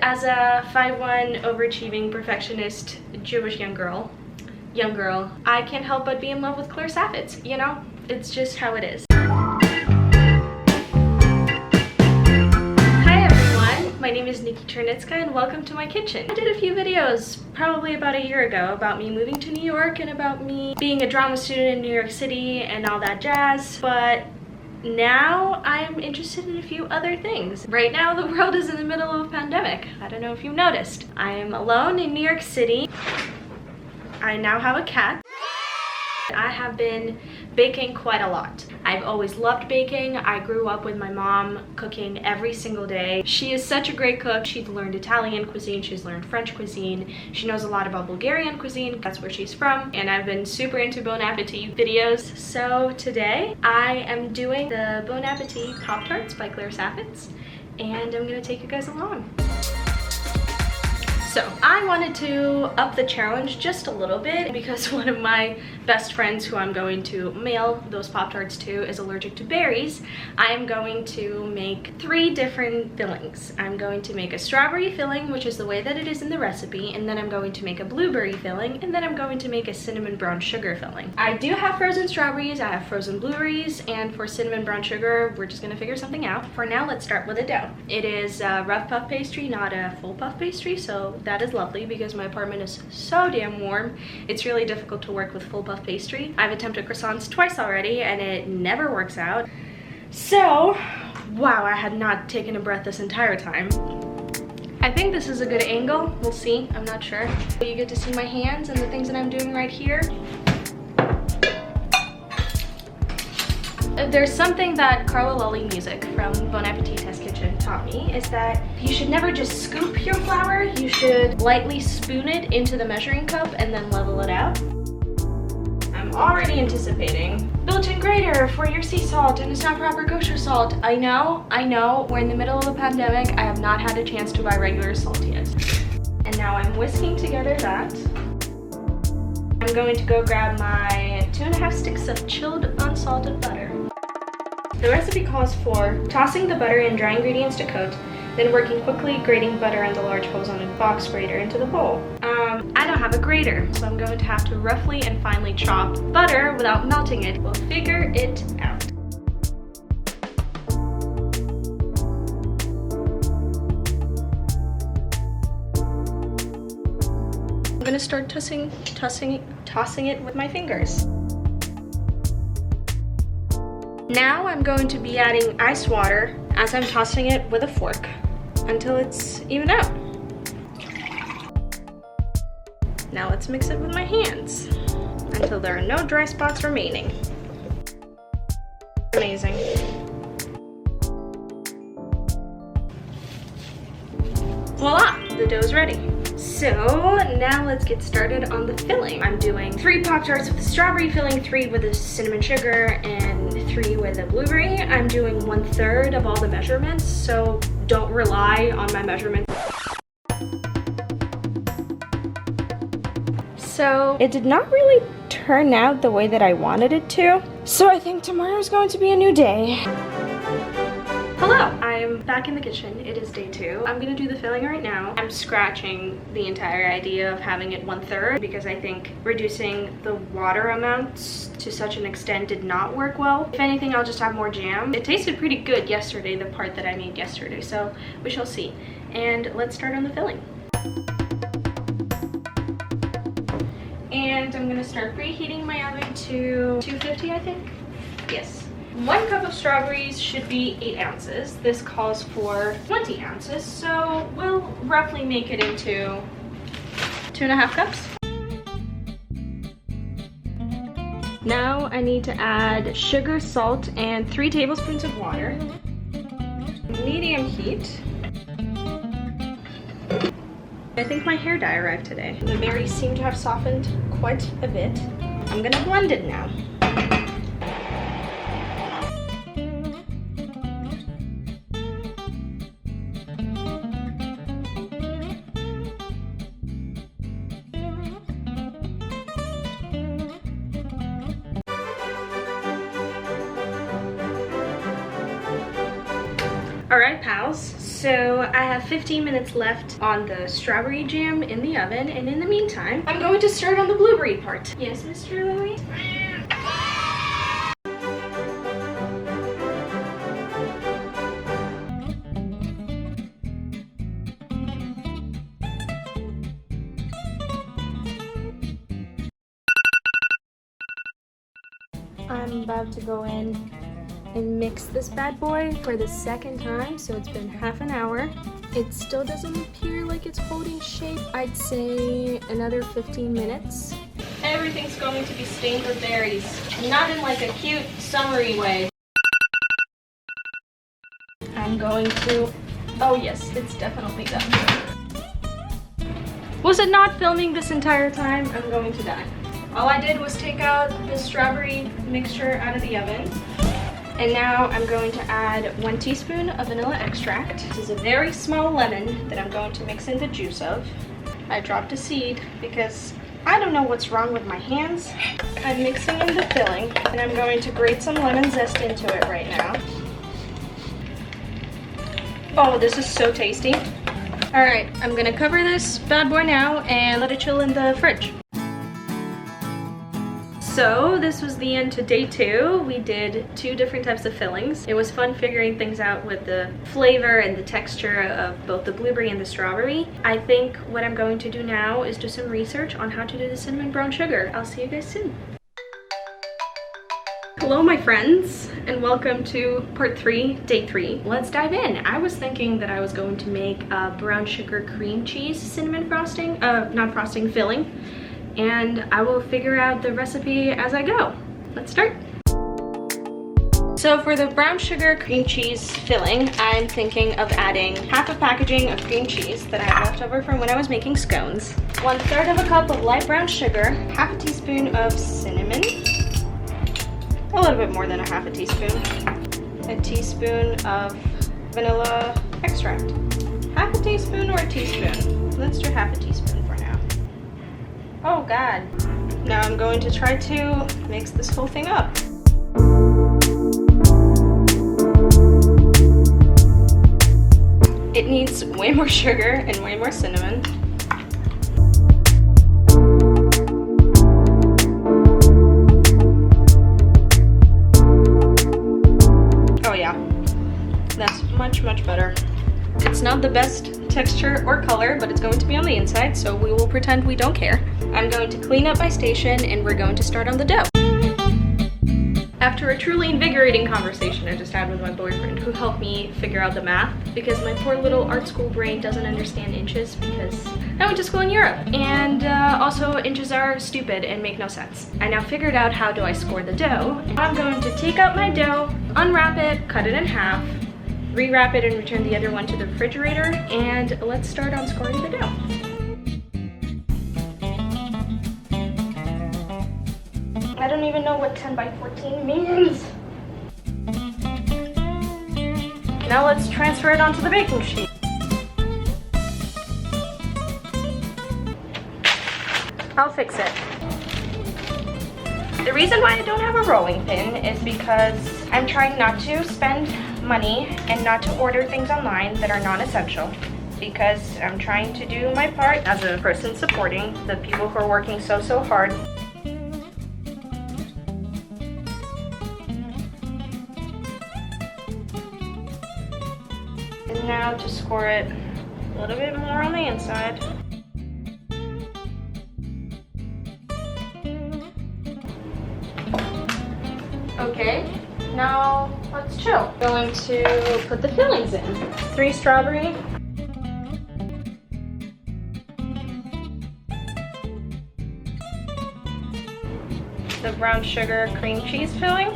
As a 5'1" overachieving perfectionist Jewish young girl, I can't help but be in love with Claire Saffitz, you know? It's just how it is. Hi everyone, my name is Nikki Chernitska and welcome to my kitchen. I did a few videos probably about a year ago about me moving to New York and about me being a drama student in New York City and all that jazz, but now I'm interested in a few other things. Right now the world is in the middle of a pandemic. I don't know if you've noticed. I am alone in New York City. I now have a cat. I have been baking quite a lot. I've always loved baking. I grew up with my mom cooking every single day. She is such a great cook. She's learned Italian cuisine, she's learned French cuisine, she knows a lot about Bulgarian cuisine, that's where she's from, and I've been super into Bon Appetit videos. So today I am doing the Bon Appetit Pop-Tarts by Claire Saffitz, and I'm gonna take you guys along. So I wanted to up the challenge just a little bit because one of my best friends who I'm going to mail those Pop-Tarts to is allergic to berries. I'm going to make 3 different fillings. I'm going to make a strawberry filling, which is the way that it is in the recipe, and then I'm going to make a blueberry filling, and then I'm going to make a cinnamon brown sugar filling. I do have frozen strawberries, I have frozen blueberries, and for cinnamon brown sugar, we're just gonna figure something out. For now, let's start with the dough. It is a rough puff pastry, not a full puff pastry, so that is lovely because my apartment is so damn warm. It's really difficult to work with full puff pastry. I've attempted croissants twice already and it never works out. So, wow, I had not taken a breath this entire time. I think this is a good angle. We'll see, I'm not sure. You get to see my hands and the things that I'm doing right here. There's something that Carla Lully music from Bon Appetit Test Kitchen taught me, is that you should never just scoop your flour, you should lightly spoon it into the measuring cup and then level it out. I'm already anticipating. Built-in grater for your sea salt and it's not proper kosher salt. I know, we're in the middle of a pandemic. I have not had a chance to buy regular salt yet. And now I'm whisking together that. I'm going to go grab my 2½ sticks of chilled unsalted butter. The recipe calls for tossing the butter and dry ingredients to coat, then working quickly, grating butter on the large holes on a box grater into the bowl. I don't have a grater, so I'm going to have to roughly and finely chop butter without melting it. We'll figure it out. I'm gonna start tossing it with my fingers. Now I'm going to be adding ice water as I'm tossing it with a fork until it's even out. Now let's mix it with my hands until there are no dry spots remaining. Amazing. Voila, the dough's ready. So now let's get started on the filling. I'm doing 3 Pop-Tarts with the strawberry filling, 3 with the cinnamon sugar, and 3 with the blueberry. I'm doing 1/3 of all the measurements, so don't rely on my measurements. So it did not really turn out the way that I wanted it to. So I think tomorrow is going to be a new day. Hello, I'm back in the kitchen. It is day 2. I'm gonna do the filling right now. I'm scratching the entire idea of having it 1/3 because I think reducing the water amounts to such an extent did not work well. If anything, I'll just have more jam. It tasted pretty good yesterday, the part that I made yesterday, so we shall see. And let's start on the filling. And I'm gonna start preheating my oven to 250, I think. Yes. 1 cup of strawberries should be 8 ounces. This calls for 20 ounces, so we'll roughly make it into 2½ cups. Now I need to add sugar, salt, and 3 tablespoons of water. Medium heat. I think my hair dye arrived today. The berries seem to have softened quite a bit. I'm gonna blend it now. Alright pals, So I have 15 minutes left on the strawberry jam in the oven, and in the meantime, I'm going to start on the blueberry part. Yes, Mr. Louie? I'm about to go in and mix this bad boy for the second time, so it's been half an hour. It still doesn't appear like it's holding shape. I'd say another 15 minutes. Everything's going to be stained with berries. Not in like a cute, summery way. I'm going to... Oh yes, it's definitely done. Was it not filming this entire time? I'm going to die. All I did was take out the strawberry mixture out of the oven. And now I'm going to add 1 teaspoon of vanilla extract. This is a very small lemon that I'm going to mix in the juice of. I dropped a seed because I don't know what's wrong with my hands. I'm mixing in the filling, and I'm going to grate some lemon zest into it right now. Oh, this is so tasty. All right, I'm gonna cover this bad boy now and let it chill in the fridge. So this was the end to day 2. We did 2 different types of fillings. It was fun figuring things out with the flavor and the texture of both the blueberry and the strawberry. I think what I'm going to do now is do some research on how to do the cinnamon brown sugar. I'll see you guys soon. Hello my friends, and welcome to part 3, day 3. Let's dive in. I was thinking that I was going to make a brown sugar cream cheese cinnamon frosting, not frosting, filling. And I will figure out the recipe as I go. Let's start. So for the brown sugar cream cheese filling, I'm thinking of adding half a packaging of cream cheese that I have left over from when I was making scones, 1/3 of a cup of light brown sugar, half a teaspoon of cinnamon, a little bit more than a half a teaspoon of vanilla extract. Half a teaspoon or a teaspoon? Let's do half a teaspoon for now. Oh God. Now I'm going to try to mix this whole thing up. It needs way more sugar and way more cinnamon. Oh yeah, that's much, much better. It's not the best texture or color, but it's going to be on the inside, so we will pretend we don't care. I'm going to clean up my station and we're going to start on the dough. After a truly invigorating conversation I just had with my boyfriend, who helped me figure out the math, because my poor little art school brain doesn't understand inches because I went to school in Europe, and also inches are stupid and make no sense. I now figured out how do I score the dough. I'm going to take out my dough, unwrap it, cut it in half, rewrap it and return the other one to the refrigerator, and let's start on scoring the dough. I don't even know what 10 by 14 means. Now let's transfer it onto the baking sheet. I'll fix it. The reason why I don't have a rolling pin is because I'm trying not to spend money and not to order things online that are non-essential, because I'm trying to do my part as a person supporting the people who are working so hard. And now to score it a little bit more on the inside. Okay, now let's chill. Going to put the fillings in. 3 strawberry. The brown sugar cream cheese filling.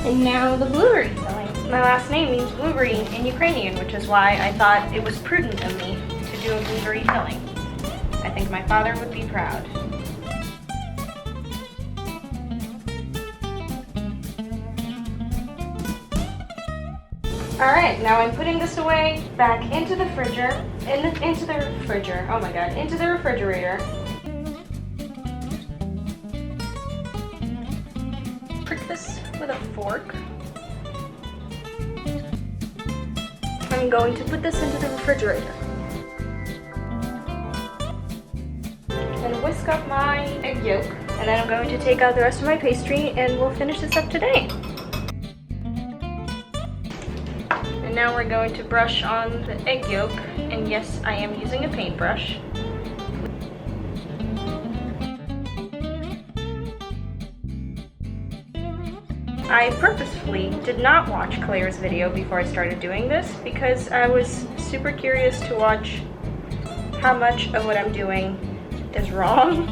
And now the blueberry filling. My last name means blueberry in Ukrainian, which is why I thought it was prudent of me to do a blueberry filling. I think my father would be proud. Alright, now I'm putting this away back into the refrigerator. Oh my god, into the refrigerator. fork. I'm going to put this into the refrigerator. And whisk up my egg yolk. And then I'm going to take out the rest of my pastry and we'll finish this up today. And now we're going to brush on the egg yolk. And yes, I am using a paintbrush. I purposefully did not watch Claire's video before I started doing this because I was super curious to watch how much of what I'm doing is wrong.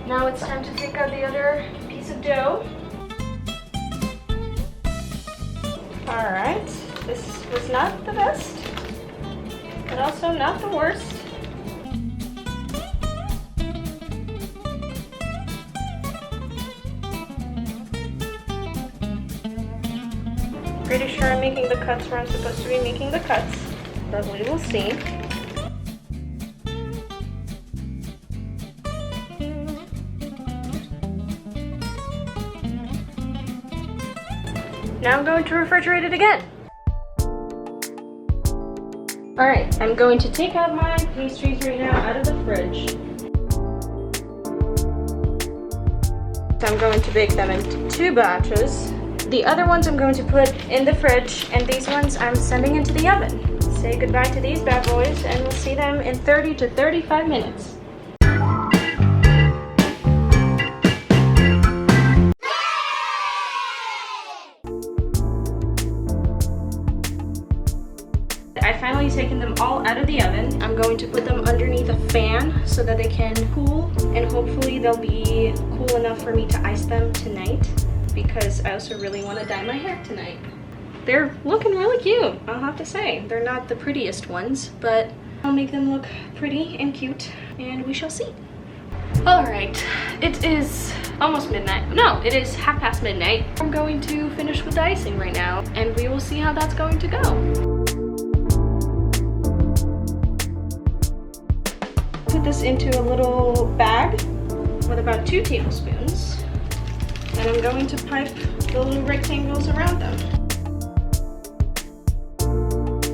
Now it's time to take out the other piece of dough. Alright, this was not the best, but also not the worst. Pretty sure I'm making the cuts where I'm supposed to be making the cuts, but we will see. Now I'm going to refrigerate it again. Alright, I'm going to take out my pastries right now out of the fridge. So I'm going to bake them in 2 batches. The other ones I'm going to put in the fridge, and these ones I'm sending into the oven. Say goodbye to these bad boys, and we'll see them in 30 to 35 minutes. I've finally taken them all out of the oven. I'm going to put them underneath a fan so that they can cool, and hopefully they'll be cool enough for me to ice them tonight, because I also really want to dye my hair tonight. They're looking really cute, I'll have to say. They're not the prettiest ones, but I'll make them look pretty and cute, and we shall see. Alright, it is almost midnight. No, it is midnight. I'm going to finish with the icing right now, and we will see how that's going to go. Put this into a little bag with about 2 tablespoons. And I'm going to pipe the little rectangles around them.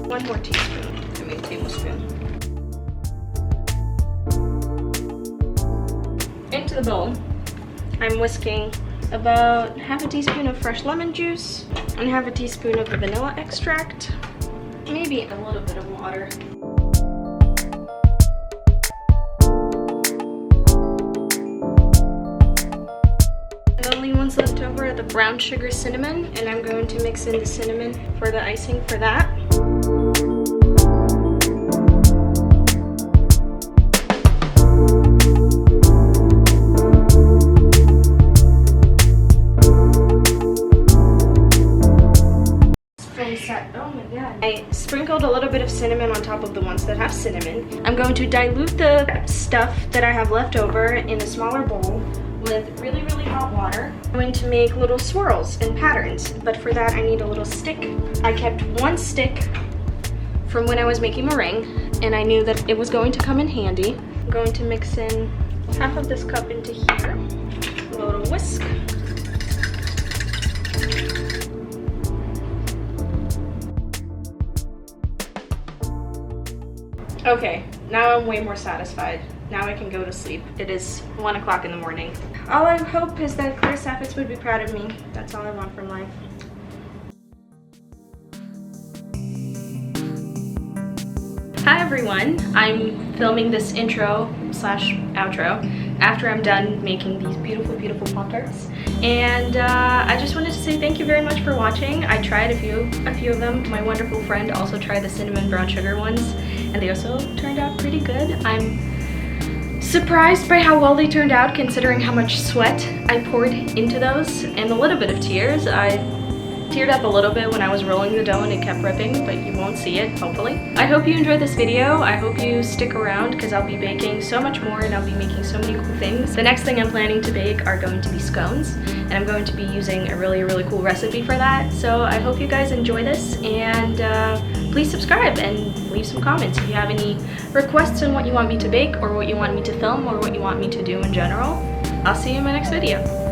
1 more teaspoon. I mean tablespoon. Into the bowl, I'm whisking about half a teaspoon of fresh lemon juice and half a teaspoon of the vanilla extract. Maybe a little bit of water. Ones left over are the brown sugar cinnamon, and I'm going to mix in the cinnamon for the icing for that. Oh my god. I sprinkled a little bit of cinnamon on top of the ones that have cinnamon. I'm going to dilute the stuff that I have left over in a smaller bowl with really hot water. I'm going to make little swirls and patterns, but for that I need a little stick. I kept 1 stick from when I was making meringue, and I knew that it was going to come in handy. I'm going to mix in half of this cup into here, a little whisk. Okay, now I'm way more satisfied. Now I can go to sleep. It is 1 o'clock in the morning. All I hope is that Claire Saffitz would be proud of me. That's all I want from life. Hi everyone, I'm filming this intro slash outro after I'm done making these beautiful Pop-Tarts. And I just wanted to say thank you very much for watching. I tried a few of them. My wonderful friend also tried the cinnamon brown sugar ones, and they also turned out pretty good. I'm surprised by how well they turned out considering how much sweat I poured into those and a little bit of tears. I teared up a little bit when I was rolling the dough and it kept ripping, but you won't see it, hopefully. I hope you enjoyed this video. I hope you stick around because I'll be baking so much more and I'll be making so many cool things. The next thing I'm planning to bake are going to be scones, and I'm going to be using a really cool recipe for that. So I hope you guys enjoy this, and please subscribe and leave some comments if you have any requests on what you want me to bake or what you want me to film or what you want me to do in general. I'll see you in my next video.